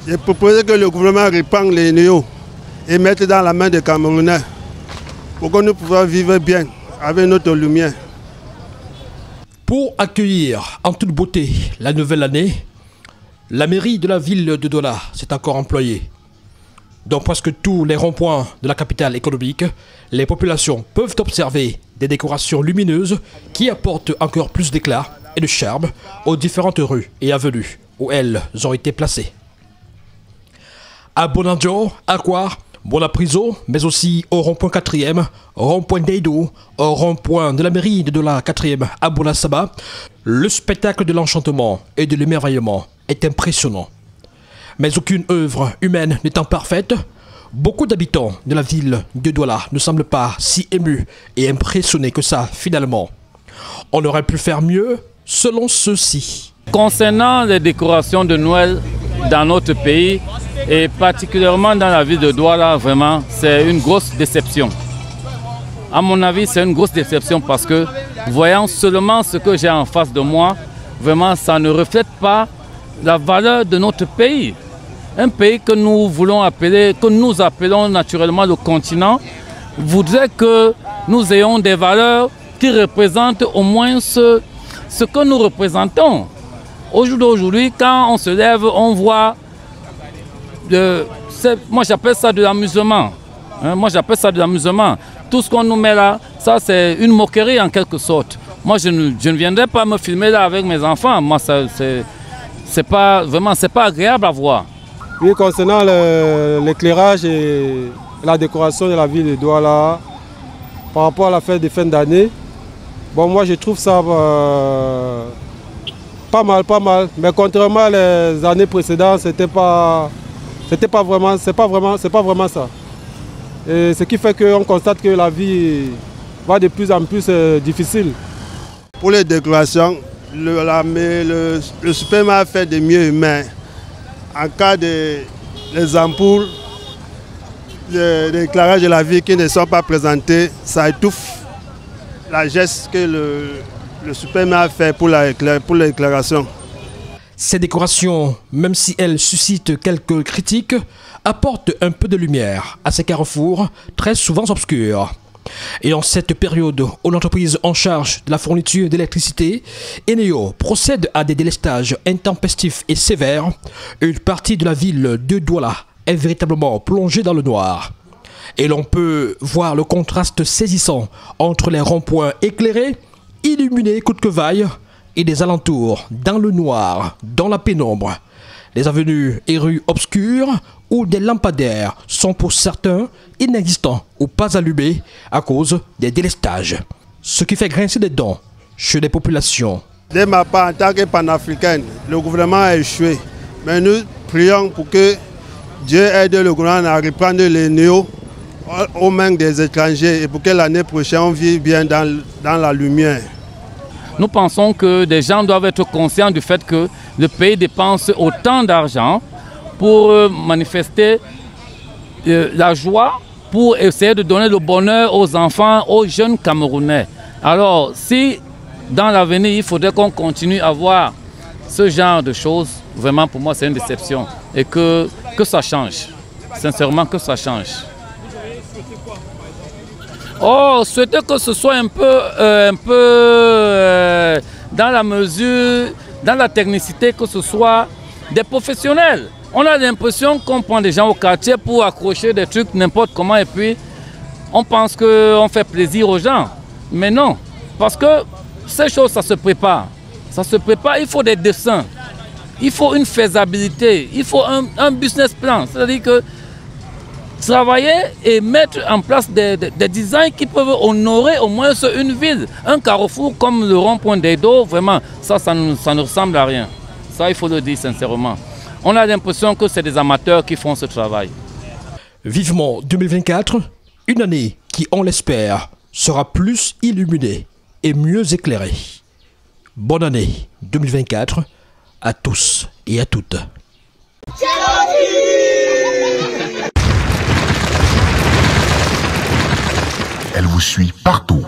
J'ai proposé que le gouvernement reprenne les néos et mette dans la main des Camerounais pour que nous puissions vivre bien avec notre lumière. Pour accueillir en toute beauté la nouvelle année, la mairie de la ville de Douala s'est encore employée. Dans presque tous les ronds-points de la capitale économique, les populations peuvent observer des décorations lumineuses qui apportent encore plus d'éclat et de charme aux différentes rues et avenues où elles ont été placées. À Bonanjo, Aquar, Bonapriso, mais aussi au rond-point 4e, rond-point d'Eido, au rond-point de la mairie de Douala 4e à Bonasaba, le spectacle de l'enchantement et de l'émerveillement est impressionnant. Mais aucune œuvre humaine n'étant parfaite, beaucoup d'habitants de la ville de Douala ne semblent pas si émus et impressionnés que ça finalement. On aurait pu faire mieux selon ceux-ci. Concernant les décorations de Noël dans notre pays, et particulièrement dans la ville de Douala, vraiment, c'est une grosse déception. À mon avis, c'est une grosse déception parce que, voyant seulement ce que j'ai en face de moi, vraiment, ça ne reflète pas la valeur de notre pays. Un pays que nous voulons appeler, que nous appelons naturellement le continent, voudrait que nous ayons des valeurs qui représentent au moins ce que nous représentons. Au jour d'aujourd'hui, quand on se lève, on voit, moi j'appelle ça de l'amusement. Moi j'appelle ça de l'amusement. Tout ce qu'on nous met là, ça c'est une moquerie en quelque sorte. Moi je ne viendrai pas me filmer là avec mes enfants. Moi c'est pas agréable à voir. Oui, concernant l'éclairage et la décoration de la ville de Douala, par rapport à la fête de fin d'année, bon moi je trouve ça pas mal. Mais contrairement aux années précédentes, c'est pas vraiment ça. Et ce qui fait qu'on constate que la vie va de plus en plus difficile. Pour les décorations, le supermarché a fait de mieux, mais en cas de les ampoules, l'éclairage de la ville qui ne sont pas présentés, ça étouffe la geste que le supermarché a fait pour l'éclairation. Ces décorations, même si elles suscitent quelques critiques, apportent un peu de lumière à ces carrefours très souvent obscurs. Et en cette période où l'entreprise en charge de la fourniture d'électricité, Eneo, procède à des délestages intempestifs et sévères, une partie de la ville de Douala est véritablement plongée dans le noir. Et l'on peut voir le contraste saisissant entre les ronds-points éclairés, illuminés coûte que vaille, et des alentours dans le noir, dans la pénombre. Les avenues et rues obscures où des lampadaires sont pour certains inexistants ou pas allumés à cause des délestages. Ce qui fait grincer des dents chez les populations. De ma part, en tant que panafricaine, le gouvernement a échoué. Mais nous prions pour que Dieu aide le gouvernement à reprendre les néos aux mains des étrangers et pour que l'année prochaine on vive bien dans la lumière. Nous pensons que des gens doivent être conscients du fait que le pays dépense autant d'argent pour manifester la joie, pour essayer de donner le bonheur aux enfants, aux jeunes Camerounais. Alors, si dans l'avenir, il faudrait qu'on continue à voir ce genre de choses, vraiment pour moi c'est une déception. Et que ça change, sincèrement que ça change. Oh, souhaiter que ce soit un peu dans la mesure, dans la technicité, que ce soit des professionnels. On a l'impression qu'on prend des gens au quartier pour accrocher des trucs n'importe comment et puis on pense qu'on fait plaisir aux gens. Mais non, parce que ces choses, ça se prépare. Ça se prépare, il faut des dessins, il faut une faisabilité, il faut un business plan. C'est-à-dire que travailler et mettre en place des designs qui peuvent honorer au moins une ville. Un carrefour comme le rond-point d'Eido, vraiment, ça ne ressemble à rien. Ça, il faut le dire sincèrement. On a l'impression que c'est des amateurs qui font ce travail. Vivement 2024, une année qui, on l'espère, sera plus illuminée et mieux éclairée. Bonne année 2024 à tous et à toutes. Elle vous suit partout.